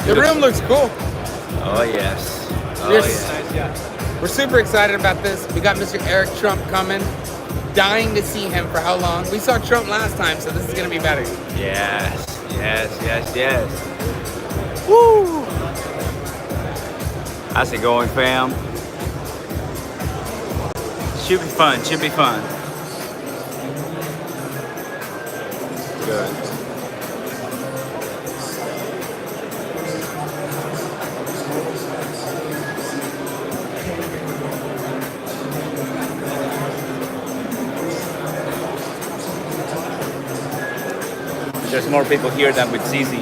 The room looks cool. Oh yes. Oh yes. We're super excited about this. We got Mr. Eric Trump coming. Dying to see him for how long? We saw Trump last time, so this is gonna be better. Yes. Yes. Yes. Yes. Woo! How's it going, fam? Should be fun. Should be fun. Good. There's more people here than with CZ.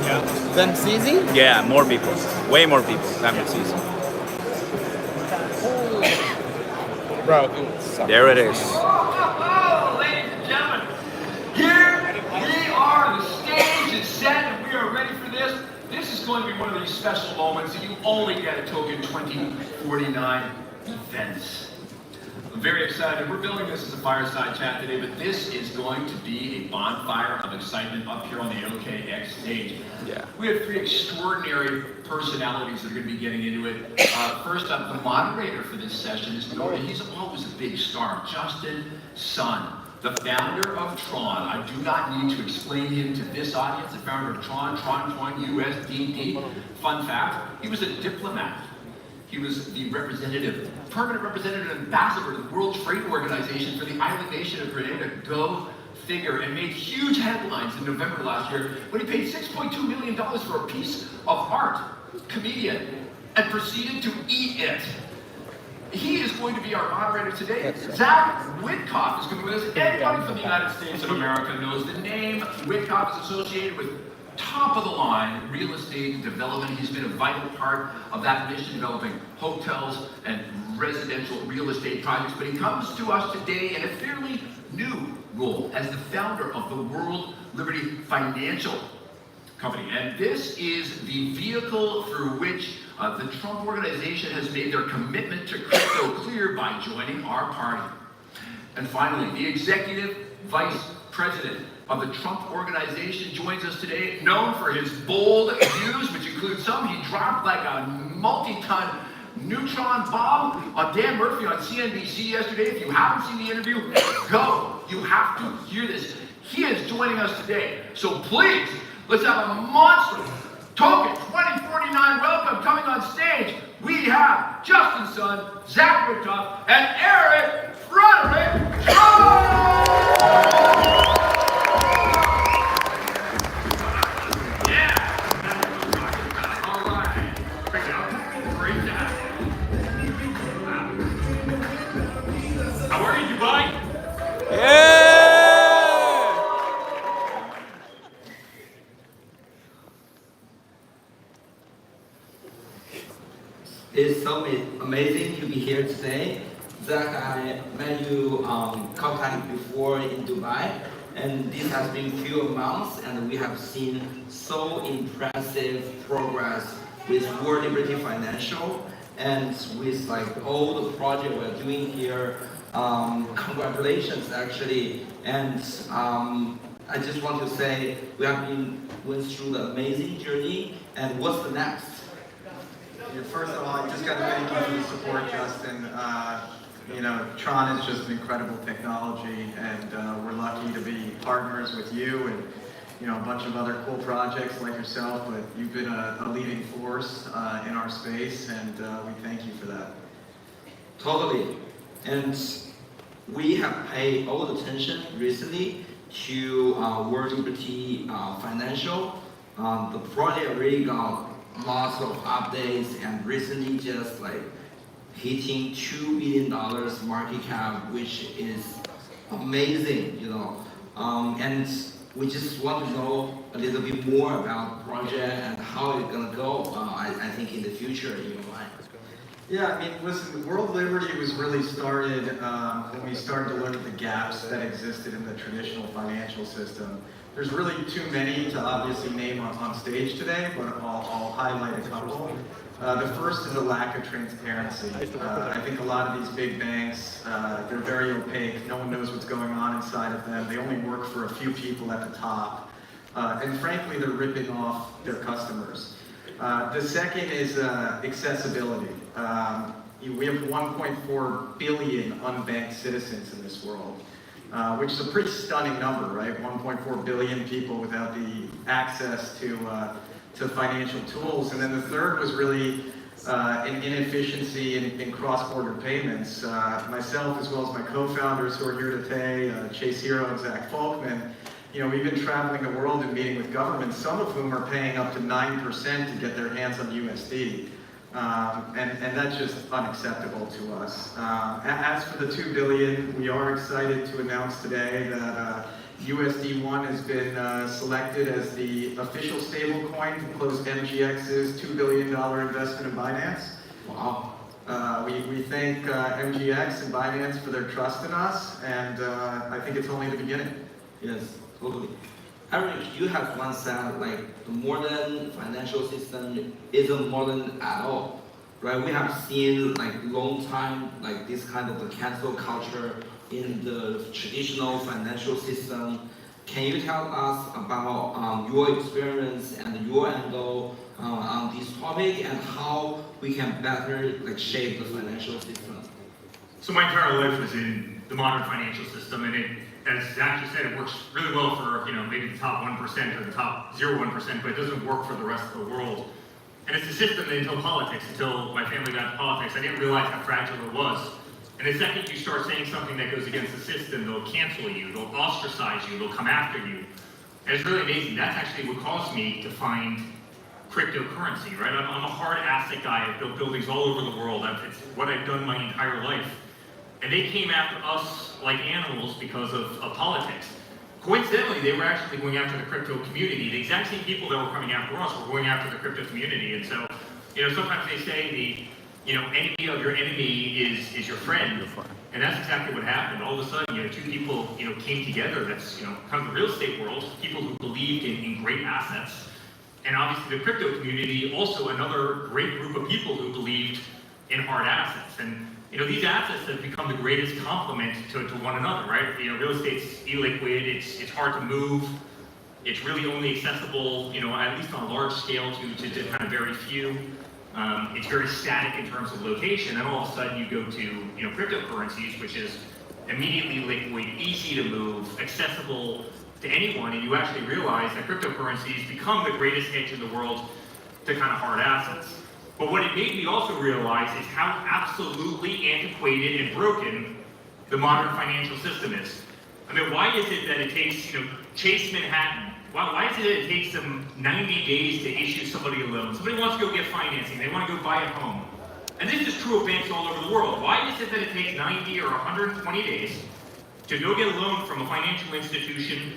Yeah. Than CZ? Yeah, more people. Way more people than with CZ. Bro, there it is. Ladies and gentlemen, here we are. The stage is set and we are ready for this. This is going to be one of these special moments that you only get at Token 2049 events. I'm very excited. We're building this as a fireside chat today, but this is going to be a bonfire of excitement up here on the OKX stage. Yeah. We have three extraordinary personalities that are going to be getting into it. First up, the moderator for this session is he's always a big star, Justin Sun, the founder of Tron. I do not need to explain him to this audience. The founder of Tron USDD. Fun fact, he was a diplomat. He was the permanent representative ambassador to the World Trade Organization for the island nation of Grenada. Go figure, and made huge headlines in November last year when he paid $6.2 million for a piece of art, comedian, and proceeded to eat it. He is going to be our moderator today. Zach Witkoff is going to be with us. Anybody from the United States of America knows the name Witkoff is associated with top of the line real estate development. He's been a vital part of that mission, developing hotels and residential real estate projects. But he comes to us today in a fairly new role as the founder of the World Liberty Financial Company. And this is the vehicle through which the Trump organization has made their commitment to crypto clear by joining our party. And finally, the executive vice president of the Trump organization joins us today, known for his bold views, which include some he dropped like a multi-ton neutron bomb on Dan Murphy on CNBC yesterday. If you haven't seen the interview, go. You have to hear this. He is joining us today. So please, let's have a monster Token 2049 welcome coming on stage. We have Justin Sun, Zach Witkoff, and Eric Frederick Trump! It's so amazing to be here today. Zach, I met you a couple times before in Dubai, and this has been few months, and we have seen so impressive progress with World Liberty Financial, and with like all the project we're doing here. Congratulations, actually, and I just want to say we have went through the amazing journey, and what's the next? Yeah, first of all, I just got to thank you for the support, Justin. You know, Tron is just an incredible technology, and we're lucky to be partners with you and, you know, a bunch of other cool projects like yourself, but you've been a leading force in our space, and we thank you for that. Totally. And we have paid all the attention recently to World Liberty Financial. The project really got lots of updates, and recently just like hitting $2 billion market cap, which is amazing, you know. And we just want to know a little bit more about the project and how it's gonna go. I think in the future, in your mind. Yeah, I mean, listen, World Liberty was really started when we started to look at the gaps that existed in the traditional financial system. There's really too many to obviously name on stage today, but I'll highlight a couple. The first is a lack of transparency. I think a lot of these big banks, they're very opaque. No one knows what's going on inside of them. They only work for a few people at the top. And frankly, they're ripping off their customers. The second is accessibility. We have 1.4 billion unbanked citizens in this world, which is a pretty stunning number, right? 1.4 billion people without the access to financial tools. And then the third was really an inefficiency in cross-border payments. Myself, as well as my co-founders who are here today, Chase Hero and Zach Folkman, we've been traveling the world and meeting with governments, some of whom are paying up to 9% to get their hands on USD. And that's just unacceptable to us. As for the 2 billion, we are excited to announce today that USD1 has been selected as the official stablecoin to close MGX's $2 billion investment in Binance. Wow. We thank MGX and Binance for their trust in us, and I think it's only the beginning. Yes, totally. Eric, you have once said like the modern financial system isn't modern at all, right? We have seen like long time like this kind of the cancel culture in the traditional financial system. Can you tell us about your experience and your angle on this topic and how we can better like shape the financial system? So my entire life was in the modern financial system, and it, as Zach just said, it works really well for maybe the top 1% or the top 0.1%, but it doesn't work for the rest of the world. And it's a system that until politics, until my family got into politics, I didn't realize how fragile it was. And the second you start saying something that goes against the system, they'll cancel you, they'll ostracize you, they'll come after you. And it's really amazing. That's actually what caused me to find cryptocurrency, right? I'm a hard asset guy. I've built buildings all over the world. It's what I've done my entire life. And they came after us like animals because of politics. Coincidentally, they were actually going after the crypto community. The exact same people that were coming after us were going after the crypto community. And so, sometimes they say the enemy of your enemy is your friend. And that's exactly what happened. All of a sudden, two people, came together. That's, kind of the real estate world, people who believed in great assets. And obviously the crypto community, also another great group of people who believed in hard assets. And these assets have become the greatest complement to one another, right? Real estate's illiquid, it's hard to move, it's really only accessible, at least on a large scale to kind of very few. It's very static in terms of location, and all of a sudden you go to cryptocurrencies, which is immediately liquid, easy to move, accessible to anyone, and you actually realize that cryptocurrencies become the greatest hedge in the world to kind of hard assets. But what it made me also realize is how absolutely antiquated and broken the modern financial system is. I mean, why is it that it takes, Chase Manhattan, why is it that it takes them 90 days to issue somebody a loan? Somebody wants to go get financing, they want to go buy a home. And this is true of banks all over the world. Why is it that it takes 90 or 120 days to go get a loan from a financial institution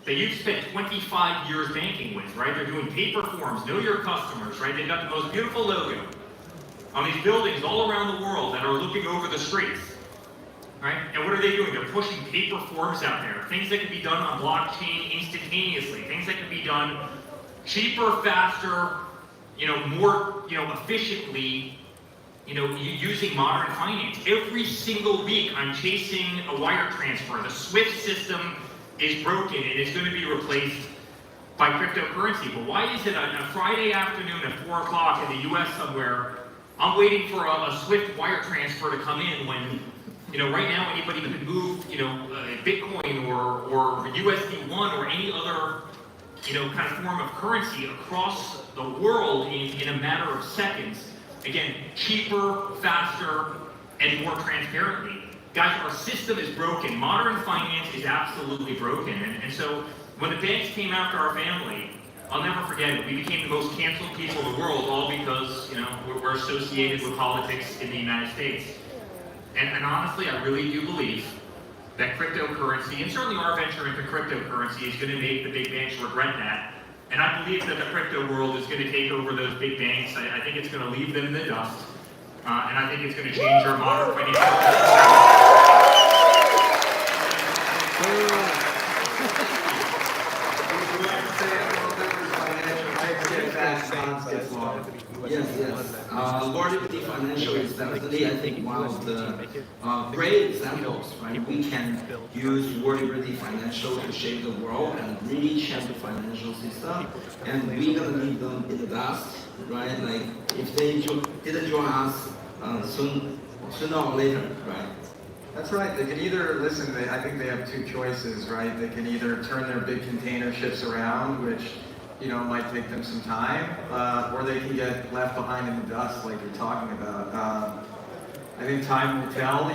that you've spent 25 years banking with, right? They're doing paper forms, know your customers, right? They've got the most beautiful logo on these buildings all around the world that are looking over the streets, right? And what are they doing? They're pushing paper forms out there, things that can be done on blockchain instantaneously, things that can be done cheaper, faster, more, efficiently, using modern finance. Every single week, I'm chasing a wire transfer. The SWIFT system is broken and it's going to be replaced by cryptocurrency. But why is it on a Friday afternoon at 4 o'clock in the US somewhere, I'm waiting for a SWIFT wire transfer to come in when, right now anybody can move, Bitcoin or USD1 or any other, kind of form of currency across the world in a matter of seconds. Again, cheaper, faster, and more transparently. Guys, our system is broken. Modern finance is absolutely broken. And so when the banks came after our family, I'll never forget it. We became the most canceled people in the world, all because, we're associated with politics in the United States. And honestly, I really do believe that cryptocurrency, and certainly our venture into cryptocurrency, is going to make the big banks regret that. And I believe that the crypto world is going to take over those big banks. I think it's going to leave them in the dust. And I think it's going to change our modern financial system. Yes. Liability financial is definitely, I think, one of the great examples, right? We can use World Liberty Financial to shape the world and really change the financial system. And we're gonna leave them in the dust, right? Like, if they didn't join us sooner or later, right? That's right. They can either listen. I think they have two choices, right? They can either turn their big container ships around, which might take them some time, or they can get left behind in the dust, like you're talking about. I think time will tell,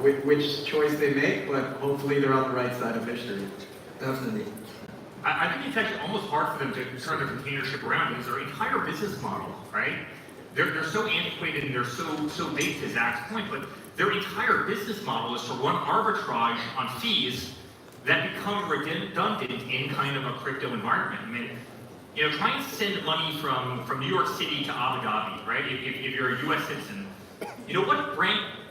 which choice they make, but hopefully they're on the right side of history. Definitely. I think it's actually almost hard for them to turn their container ship around because their entire business model, right? They're so antiquated and they're so big to Zach's point, but their entire business model is to run arbitrage on fees that become redundant in kind of a crypto environment. I mean, trying to send money from New York City to Abu Dhabi, right? If you're a U.S. citizen, what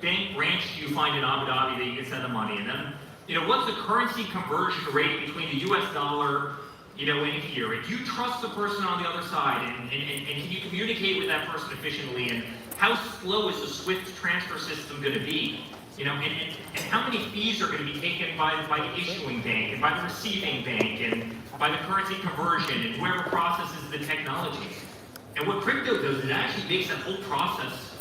bank branch do you find in Abu Dhabi that you can send the money? And then, what's the currency conversion rate between the U.S. dollar, in here? And do you trust the person on the other side? And can you communicate with that person efficiently? And how slow is the SWIFT transfer system going to be? And how many fees are going to be taken by the issuing bank and by the receiving bank and by the currency conversion and whoever processes the technology? And what crypto does, it actually makes that whole process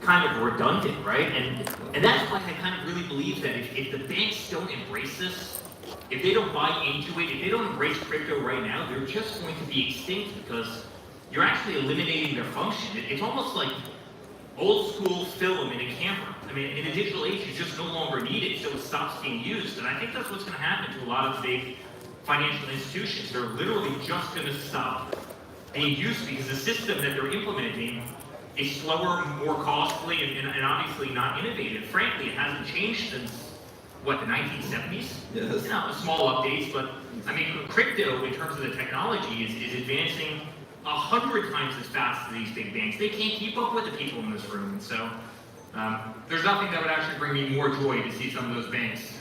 kind of redundant, right? And that's why I kind of really believe that if the banks don't embrace this, if they don't buy into it, if they don't embrace crypto right now, they're just going to be extinct because you're actually eliminating their function. It's almost like old school film in a camera. I mean, in a digital age, you just no longer need it, so it stops being used. And I think that's what's going to happen to a lot of big financial institutions. They're literally just going to stop being used because the system that they're implementing is slower, more costly, and obviously not innovative. Frankly, it hasn't changed since, the 1970s? Yes. Small updates, but I mean, crypto, in terms of the technology, is advancing 100 times as fast as these big banks. They can't keep up with the people in this room. And so there's nothing that would actually bring me more joy to see some of those banks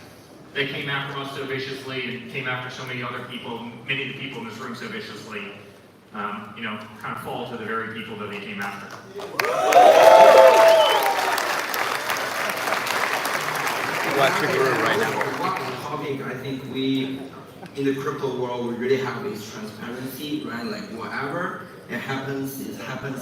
that came after us so viciously and came after so many other people, many of the people in this room so viciously, kind of fall to the very people that they came after. Watch your guru right now. What topic I think in the crypto world, we really have is transparency, right? Like whatever it happens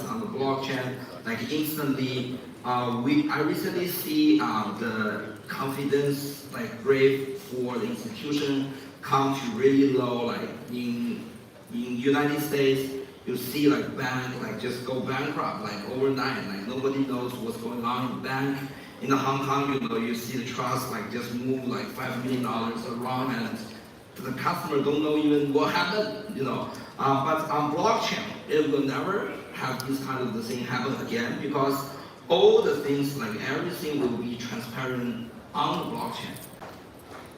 on the blockchain, like instantly. I recently see the confidence rate for the institution come to really low. Like in United States, you see bank just go bankrupt overnight. Like nobody knows what's going on in bank. In Hong Kong, you see the trust just move $5 million around, and the customer don't know even what happened. But on blockchain, it will never have this kind of the thing happen again because all the things everything will be transparent on the blockchain.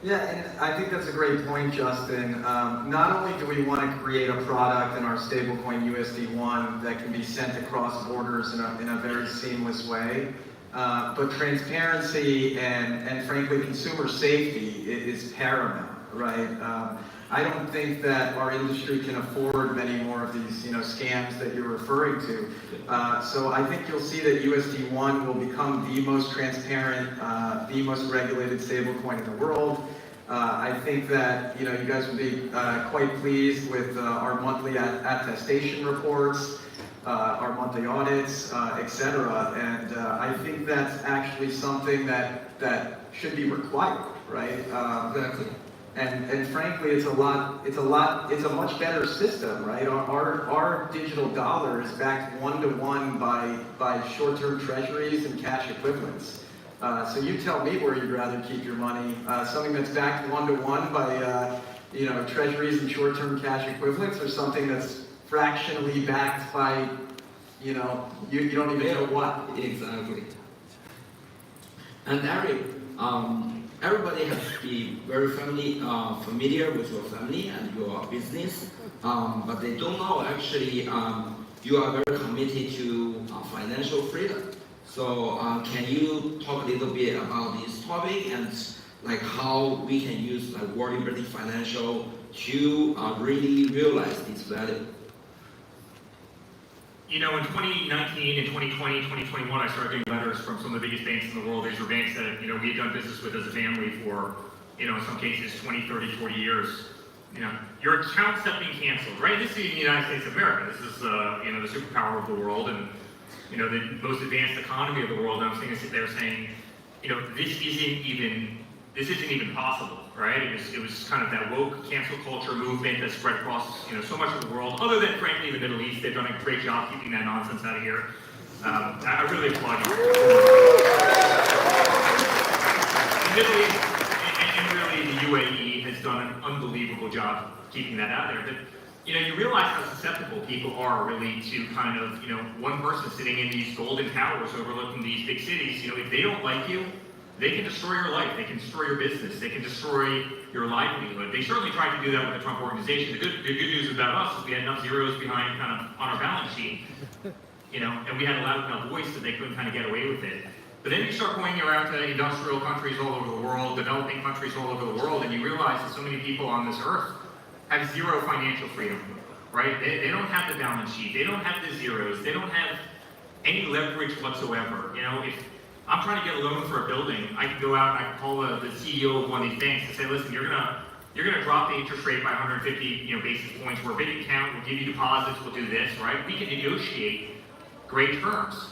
Yeah, and I think that's a great point, Justin. Not only do we want to create a product in our stablecoin USD1 that can be sent across borders in a very seamless way, but transparency and frankly consumer safety is paramount, right? I don't think that our industry can afford many more of these scams that you're referring to. So I think you'll see that USD1 will become the most transparent, the most regulated stablecoin in the world. I think that you guys will be quite pleased with our monthly attestation reports, our monthly audits, etc. And I think that's actually something that should be required, right? Exactly. And frankly, it's a much better system, right? Our digital dollar is backed 1-to-1 by short-term treasuries and cash equivalents. So you tell me where you'd rather keep your money. Something that's backed 1-to-1 by treasuries and short-term cash equivalents, or something that's fractionally backed by you don't even know what. Exactly. And Eric, everybody has to be very familiar with your family and your business, but they don't know actually you are very committed to financial freedom. So can you talk a little bit about this topic and how we can use World Liberty Financial to really realize this value? you know, in 2019 and 2020, 2021, I started getting letters from some of the biggest banks in the world. These were banks that, you know, we had done business with as a family for, you know, in some cases 20, 30, 40 years. You know, your accounts have been canceled, right? This is the United States of America. This is, you know, the superpower of the world and, you know, the most advanced economy of the world. And I'm sitting there saying, you know, this isn't even possible, right? It was kind of that woke cancel culture movement that spread across, you know, so much of the world. Other than, frankly, the Middle East, they've done a great job keeping that nonsense out of here. I really applaud you. The Middle East and really the UAE has done an unbelievable job keeping that out there. But you know, you realize how susceptible people are really to kind of, you know, one person sitting in these golden towers overlooking these big cities. You know, if they don't like you, they can destroy your life, they can destroy your business, they can destroy your livelihood. They certainly tried to do that with the Trump organization. The good news about us is we had enough zeros behind kind of on our balance sheet, you know, and we had a loud enough voice that they couldn't kind of get away with it. But then you start going around to industrial countries all over the world, developing countries all over the world, and you realize that so many people on this earth have zero financial freedom, right? They don't have the balance sheet, they don't have the zeros, they don't have any leverage whatsoever. You know, if I'm trying to get a loan for a building, I can go out and I can call the CEO of one of these banks and say, listen, you're gonna drop the interest rate by 150, you know, basis points. We're a big account, we'll give you deposits, we'll do this, right? We can negotiate great terms.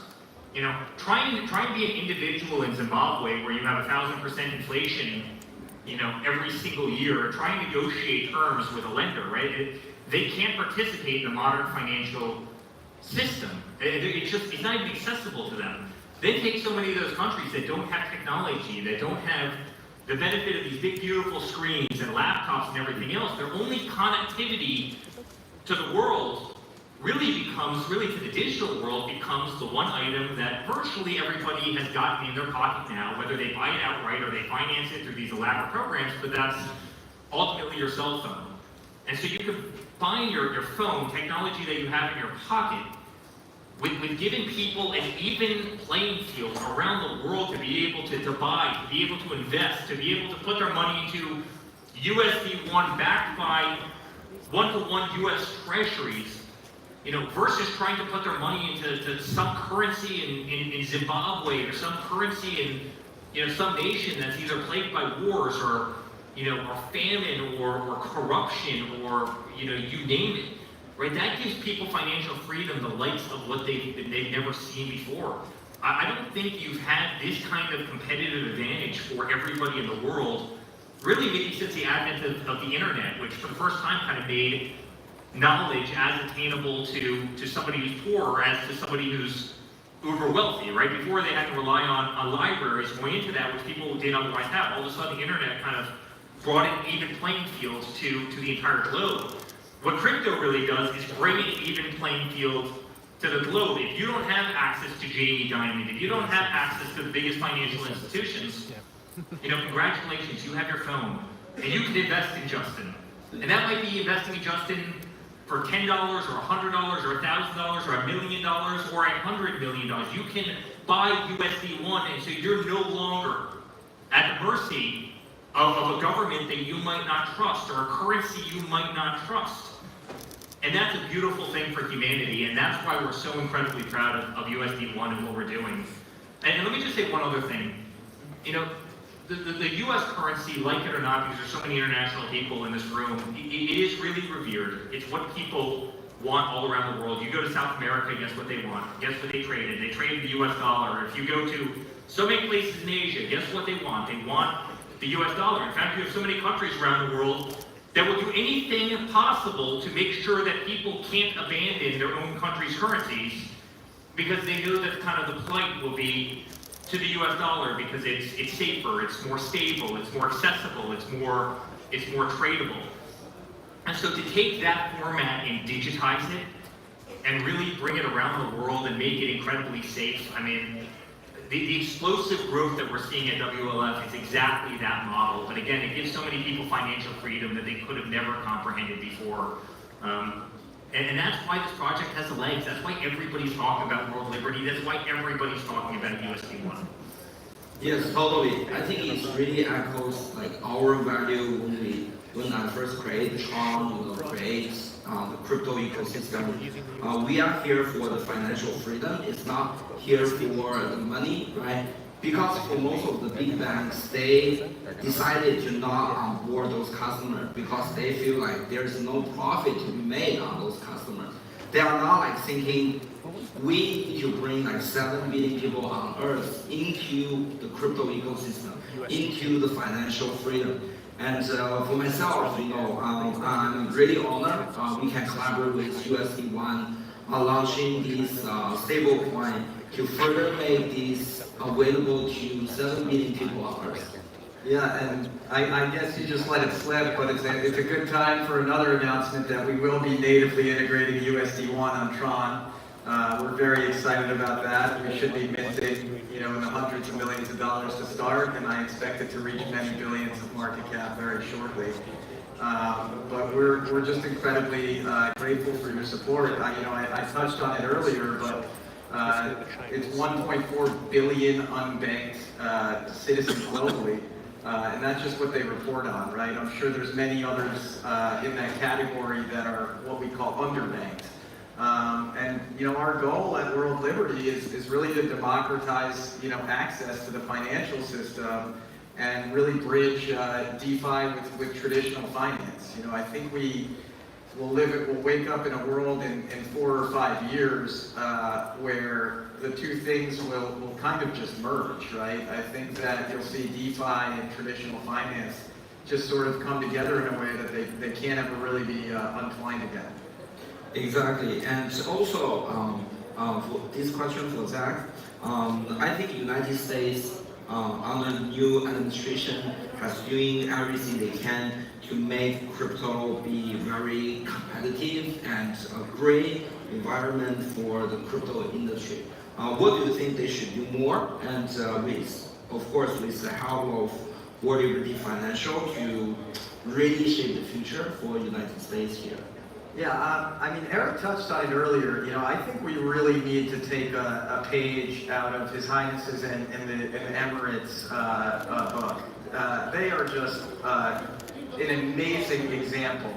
You know, trying to be an individual in Zimbabwe where you have 1,000% inflation, you know, every single year, trying to negotiate terms with a lender, right? They can't participate in the modern financial system. It's not even accessible to them. They take so many of those countries that don't have technology, that don't have the benefit of these big, beautiful screens and laptops and everything else. Their only connectivity to the world really to the digital world becomes the one item that virtually everybody has gotten in their pocket now, whether they buy it outright or they finance it through these elaborate programs, but that's ultimately your cell phone. And so you can find your phone, technology that you have in your pocket, with giving people an even playing field around the world to be able to buy, to be able to invest, to be able to put their money into USD1 backed by one-to-one US treasuries, you know, versus trying to put their money into some currency in Zimbabwe or some currency in, you know, some nation that's either plagued by wars or, you know, or famine or corruption or, you know, you name it, right? That gives people financial freedom, the likes of what they've never seen before. I don't think you've had this kind of competitive advantage for everybody in the world, really maybe since the advent of the internet, which for the first time kind of made knowledge as attainable to somebody who's poor or as to somebody who's uber wealthy, right? Before they had to rely on libraries going into that, which people didn't otherwise have. All of a sudden the internet kind of brought an even playing field to the entire globe. What crypto really does is bring an even playing field to the globe. If you don't have access to Jamie Dimon, if you don't have access to the biggest financial institutions, you know, congratulations, you have your phone. And you can invest in Justin. And that might be investing in Justin for $10 or $100 or $1,000 or $1 million or $100 million. You can buy USD1, and so you're no longer at the mercy of a government that you might not trust or a currency you might not trust. And that's a beautiful thing for humanity, and that's why we're so incredibly proud of USD1 and what we're doing. And let me just say one other thing. You know, the U.S. currency, like it or not, because there's so many international people in this room, it is really revered. It's what people want all around the world. You go to South America, guess what they want? Guess what they traded? They traded the U.S. dollar. If you go to so many places in Asia, guess what they want? They want the U.S. dollar. In fact, you have so many countries around the world that will do anything possible to make sure that people can't abandon their own country's currencies because they know that kind of the plight will be to the U.S. dollar because it's safer, it's more stable, it's more accessible, it's more tradable. And so to take that format and digitize it and really bring it around the world and make it incredibly safe, I mean, the explosive growth that we're seeing at WLF is exactly that model. But again, it gives so many people financial freedom that they could have never comprehended before. And that's why this project has legs. That's why everybody's talking about world liberty. That's why everybody's talking about USD1. Yes, totally. I think it really echoes like our value when we when I first created Tron, create the crypto ecosystem. We are here for the financial freedom. It's not here for the money, right? Because for most of the big banks, they decided to not onboard those customers because they feel like there's no profit to be made on those customers. They are not like thinking, we need to bring like 7 billion people on earth into the crypto ecosystem, into the financial freedom. And for myself, I'm really honored we can collaborate with USD1 launching this stable coin to further make this available to 7 billion people on earth. Yeah, and I guess you just let it slip, but it's a good time for another announcement that we will be natively integrating USD1 on Tron. We're very excited about that. We should be minting, in the hundreds of millions of dollars to start, and I expect it to reach many billions of market cap very shortly. But we're just incredibly grateful for your support. I touched on it earlier, but it's 1.4 billion unbanked citizens globally. And that's just what they report on, right? I'm sure there's many others in that category that are what we call underbanked. And our goal at World Liberty is really to democratize access to the financial system and really bridge DeFi with traditional finance. I think we'll wake up in a world in 4 or 5 years where the two things will kind of just merge, right? I think that you'll see DeFi and traditional finance just sort of come together in a way that they can't ever really be untwined again. Exactly, and also for this question for Zach, I think the United States under the new administration has doing everything they can to make crypto be very competitive and a great environment for the crypto industry. What do you think they should do more? And of course, with the help of World Liberty Financial to really shape the future for the United States here. Yeah, Eric touched on it earlier. I think we really need to take a page out of His Highness's and the Emirates book. They are just an amazing example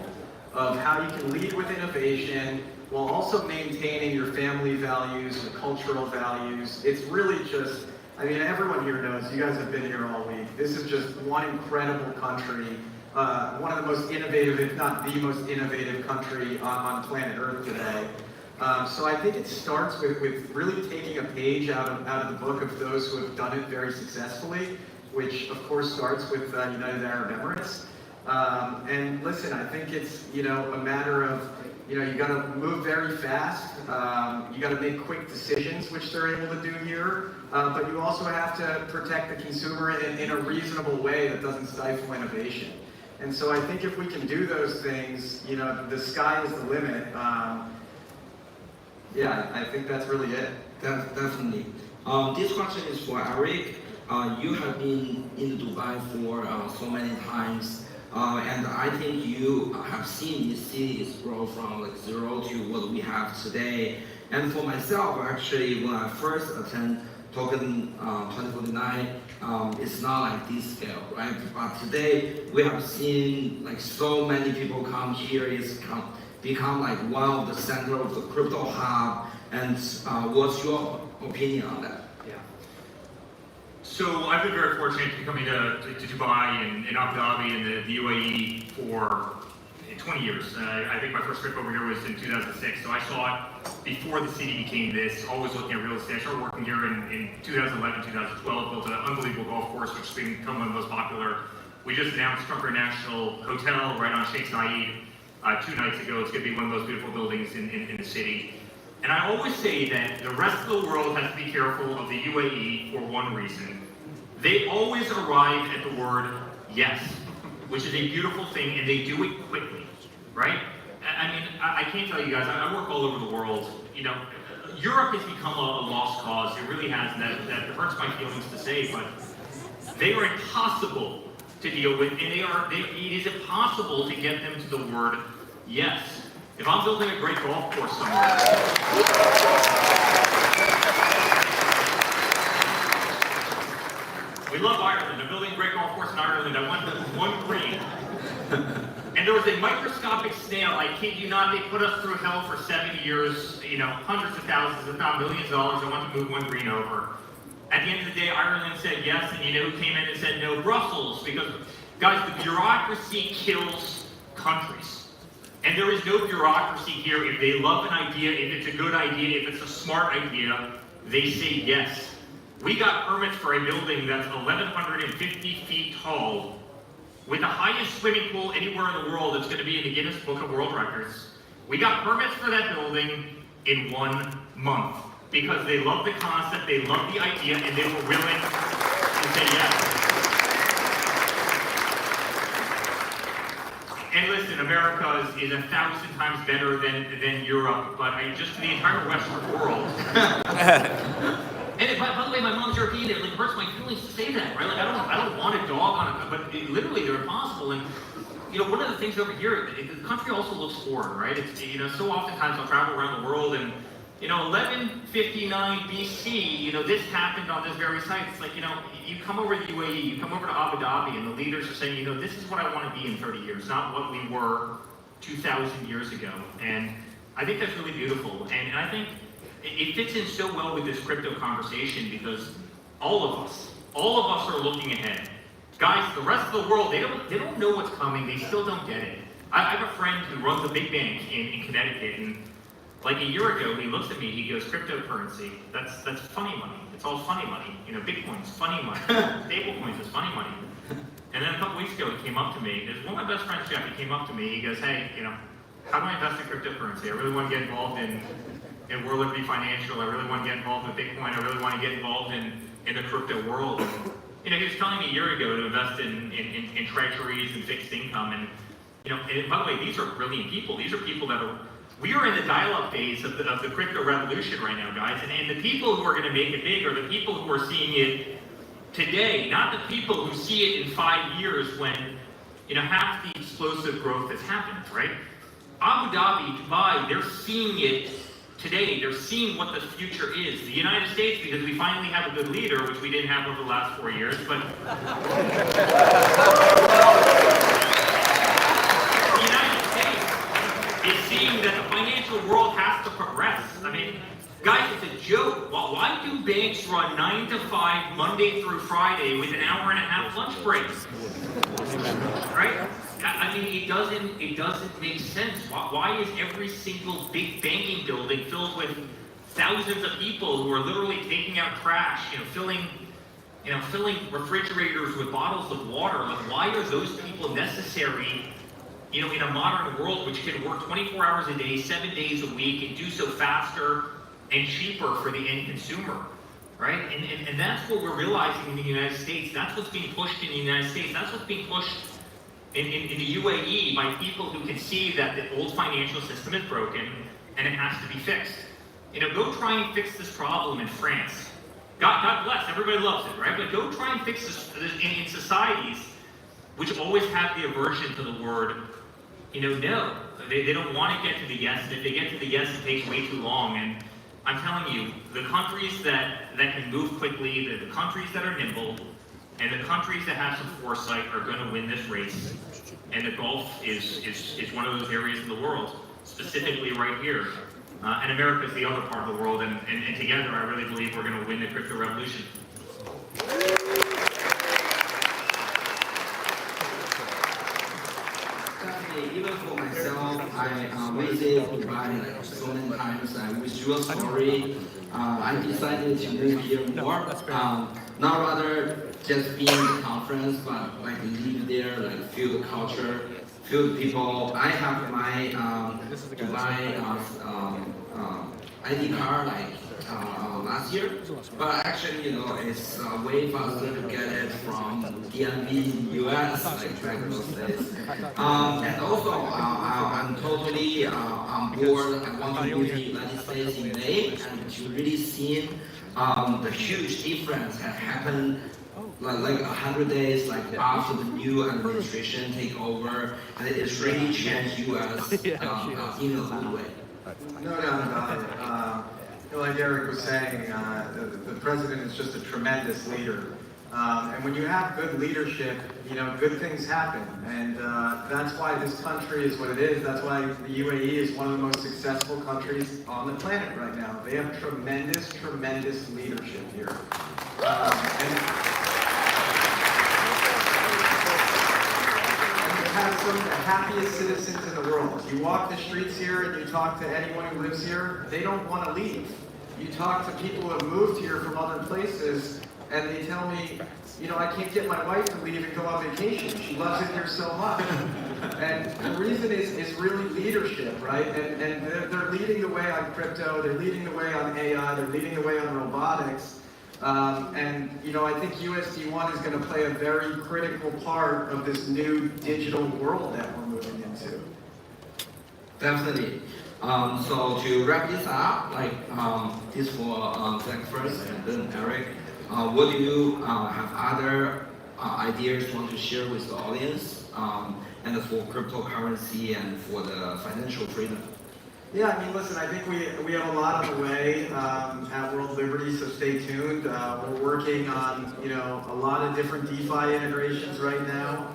of how you can lead with innovation while also maintaining your family values, your cultural values. It's really just, everyone here knows, you guys have been here all week. This is just one incredible country. One of the most innovative, if not the most innovative country on planet Earth today. So I think it starts with really taking a page out of the book of those who have done it very successfully, which of course starts with United Arab Emirates. And listen, I think it's a matter of you got to move very fast. You got to make quick decisions, which they're able to do here. But you also have to protect the consumer in a reasonable way that doesn't stifle innovation. And so I think if we can do those things, the sky is the limit. Yeah, I think that's really it. Definitely. This question is for Eric. You have been in Dubai for so many times, and I think you have seen these cities grow from zero to what we have today. And for myself, actually, when I first attended Token 2049, it's not like this scale, right? But today we have seen so many people come here. It's become one of the center of the crypto hub. And what's your opinion on that? Yeah. So I've been very fortunate to be coming to Dubai and Abu Dhabi and the UAE for 20 years. I think my first trip over here was in 2006, so I saw it before the city became this, always looking at real estate. I started working here in 2011, 2012, built an unbelievable golf course, which has become one of the most popular. We just announced Trump International Hotel right on Sheikh Zayed 2 nights ago. It's going to be one of those beautiful buildings in the city. And I always say that the rest of the world has to be careful of the UAE for one reason. They always arrive at the word yes, which is a beautiful thing, and they do it quickly, right? I can't tell you guys, I work all over the world. Europe has become a lost cause. It really has, and that hurts my feelings to say, but they are impossible to deal with, and it is impossible to get them to the word yes. If I'm building a great golf course somewhere, we love Ireland. I'm building a great golf course in Ireland. I want one green. And there was a microscopic snail, I kid you not, they put us through hell for 7 years, you know, hundreds of thousands, if not millions of dollars. I want to move one green over. At the end of the day, Ireland said yes, and you know who came in and said no? Brussels, because, guys, the bureaucracy kills countries. And there is no bureaucracy here. If they love an idea, if it's a good idea, if it's a smart idea, they say yes. We got permits for a building that's 1,150 feet tall, with the highest swimming pool anywhere in the world. That's going to be in the Guinness Book of World Records. We got permits for that building in 1 month because they love the concept, they love the idea, and they were willing to say yes. And listen, America is 1,000 times better than Europe, but just the entire Western world. And by the way, my mom's European. It hurts my feelings to say that, right? Like I don't want a dog on it, but literally they're impossible. And you know, one of the things over here, the country also looks foreign, right? It's, you know, so oftentimes I'll travel around the world, and you know, 1159 BC, you know, this happened on this very site. It's like, you know, you come over to the UAE, you come over to Abu Dhabi, and the leaders are saying, you know, this is what I want to be in 30 years, not what we were 2,000 years ago. And I think that's really beautiful. And I think it fits in so well with this crypto conversation because all of us are looking ahead. Guys, the rest of the world, they don't know what's coming. They still don't get it. I have a friend who runs a big bank in Connecticut, and like a year ago, he looks at me, he goes, cryptocurrency, that's funny money. It's all funny money. You know, Bitcoin's funny money. Stable coins is funny money. And then a couple weeks ago, he came up to me. There's one of my best friends, Jeff, he came up to me. He goes, hey, you know, how do I invest in cryptocurrency? I really want to get involved in World Liberty Financial. I really want to get involved with Bitcoin. I really want to get involved in the crypto world. And, you know, he was telling me a year ago to invest in treasuries and fixed income. And, you know, and by the way, these are brilliant people. These are people that we are in the dial-up phase of the crypto revolution right now, guys. And the people who are going to make it big are the people who are seeing it today, not the people who see it in 5 years when, you know, half the explosive growth has happened, right? Abu Dhabi, Dubai, they're seeing it today. They're seeing what the future is. The United States, because we finally have a good leader, which we didn't have over the last 4 years, but the United States is seeing that the financial world has to progress. I mean, guys, it's a joke. Why do banks run 9 to 5 Monday through Friday with an hour and a half lunch break? Right? I mean, it doesn't make sense. Why is every single big banking building filled with thousands of people who are literally taking out trash, filling refrigerators with bottles of water? Like, why are those people necessary, in a modern world which can work 24 hours a day, 7 days a week, and do so faster and cheaper for the end consumer, right? And that's what we're realizing in the United States. That's what's being pushed in the United States. That's what's being pushed in the UAE by people who can see that the old financial system is broken and it has to be fixed. Go try and fix this problem in France. God bless, everybody loves it, right? But go try and fix this in societies which always have the aversion to the word, no. They don't want to get to the yes, and if they get to the yes, it takes way too long. And I'm telling you, the countries that can move quickly, the countries that are nimble, and the countries that have some foresight are going to win this race. And the Gulf is one of those areas in the world, specifically right here. And America is the other part of the world, and together I really believe we're going to win the crypto revolution. Definitely, even for myself, I visited Dubai so many times. With your story, I decided to move here more. Not rather just being in the conference, but live there, feel the culture, feel the people. I have my Dubai ID card last year, but actually, it's way faster to get it from DMV US, back in those days. And also, I'm totally on board. I want to move to the United States in May and to really see the huge difference that happened 100 days after the new administration take over, and it's really changed US in a good way. No doubt about it. Like Eric was saying, the president is just a tremendous leader. And when you have good leadership, you know, good things happen. And that's why this country is what it is. That's why the UAE is one of the most successful countries on the planet right now. They have tremendous, tremendous leadership here. And you have some of the happiest citizens in the world. You walk the streets here and you talk to anyone who lives here, they don't want to leave. You talk to people who have moved here from other places, and they tell me, you know, I can't get my wife to leave and go on vacation. She loves it here so much. And the reason is really leadership, right? And they're leading the way on crypto, they're leading the way on AI, they're leading the way on robotics. And, you know, I think USD1 is going to play a very critical part of this new digital world that we're moving into. Definitely. So to wrap this up, like this for Zach first and then Eric, what do you have other ideas you want to share with the audience, and for cryptocurrency and for the financial freedom? Yeah, I mean, listen, I think we have a lot on the way at World Liberty, so stay tuned. We're working on, you know, a lot of different DeFi integrations right now.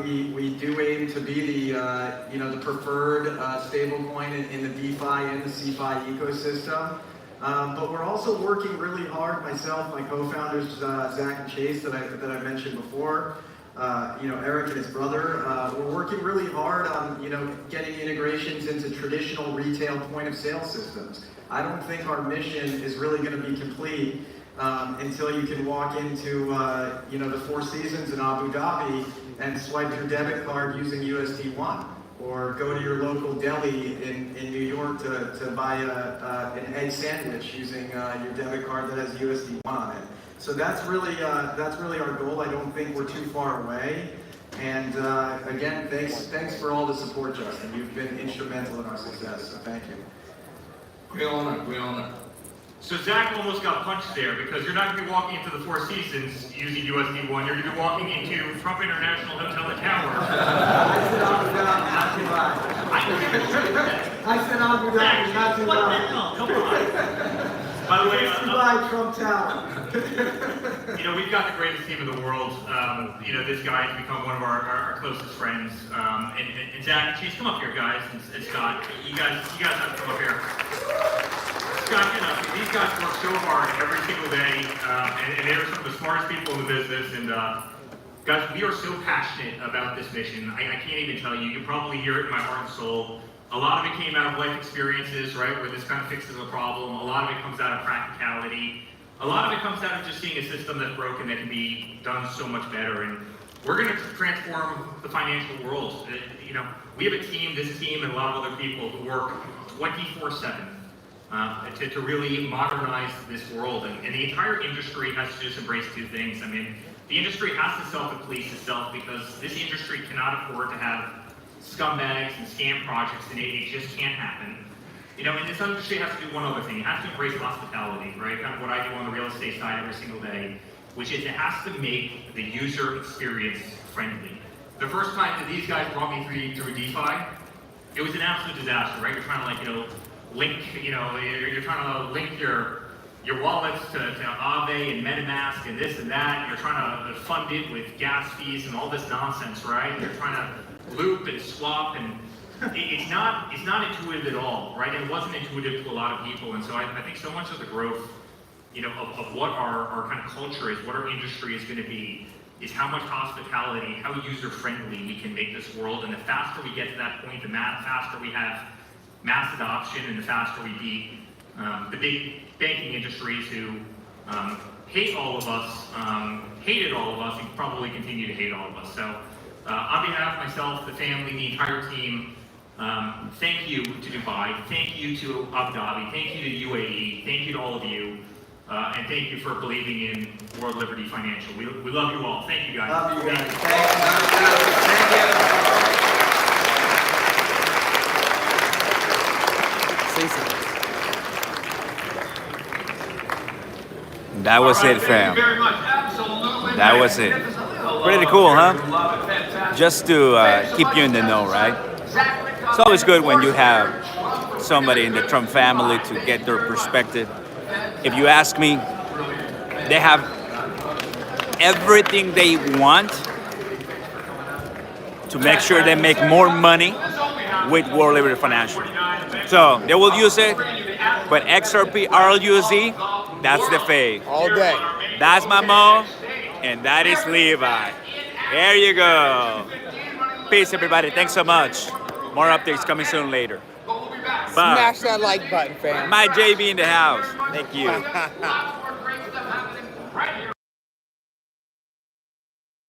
We do aim to be the, you know, the preferred stablecoin in the DeFi and the CeFi ecosystem. But we're also working really hard, myself, my co-founders, Zach and Chase, that I mentioned before, you know, Eric and his brother. We're working really hard on, you know, getting integrations into traditional retail point of sale systems. I don't think our mission is really going to be complete until you can walk into, you know, the Four Seasons in Abu Dhabi and swipe your debit card using USD1. Or go to your local deli in New York to buy an egg sandwich using your debit card that has USD1 on it. So that's really our goal. I don't think we're too far away. And again, thanks for all the support, Justin. You've been instrumental in our success. So thank you. Great honor, great honor. So Zach almost got punched there because you're not going to be walking into the Four Seasons using USD1. You're going to be walking into Trump International Hotel and Tower. I said Abu Dhabi, not Dubai. I said Abu Dhabi, not What the hell? Come on. By the way, Dubai, Trump Tower. you know, we've got the greatest team in the world. You know, this guy has become one of our closest friends. And Zach, Chase, come up here, guys. And Scott, you guys have to come up here. Scott, you know, these guys work so hard every single day, and they're some of the smartest people in the business. And guys, we are so passionate about this mission. I can't even tell you. You can probably hear it in my heart and soul. A lot of it came out of life experiences, right, where this kind of fixes a problem. A lot of it comes out of practicality. A lot of it comes out of just seeing a system that's broken that can be done so much better. And we're going to transform the financial world. You know, we have a team, this team, and a lot of other people who work 24/7. To really modernize this world. And the entire industry has to just embrace two things. I mean, the industry has to self-police itself because this industry cannot afford to have scumbags and scam projects, and it just can't happen. You know, and this industry has to do one other thing. It has to embrace hospitality, right? Kind of what I do on the real estate side every single day, which is it has to make the user experience friendly. The first time that these guys brought me through DeFi, it was an absolute disaster, right? You're trying to, like, you know, link, you know, you're trying to link your wallets to Aave and MetaMask and this and that. You're trying to fund it with gas fees and all this nonsense, right? You're trying to loop and swap, and it's not intuitive at all, right? And it wasn't intuitive to a lot of people, and so I think so much of the growth, you know, of what our kind of culture is, what our industry is going to be, is how much hospitality, how user-friendly we can make this world. And the faster we get to that point, the faster we have mass adoption, and the faster we beat the big banking industries who hate all of us, hated all of us, and probably continue to hate all of us. So on behalf of myself, the family, the entire team, thank you to Dubai, thank you to Abu Dhabi, thank you to UAE, thank you to all of you, and thank you for believing in World Liberty Financial. We love you all. Thank you, guys. Love you guys. Say something. That was it, fam. Thank you very much. Absolutely. That was it. Pretty cool, huh? Just to keep you in the know, right? It's always good when you have somebody in the Trump family to get their perspective. If you ask me, they have everything they want to make sure they make more money with World Liberty Financial. So they will use it, but XRP RLUSD, that's the fave. All day. That's my Mo, and that is Levi. There you go. Peace, everybody. Thanks so much. More updates coming soon later. Bye. Smash that like button, fam. My JB in the house. Thank you.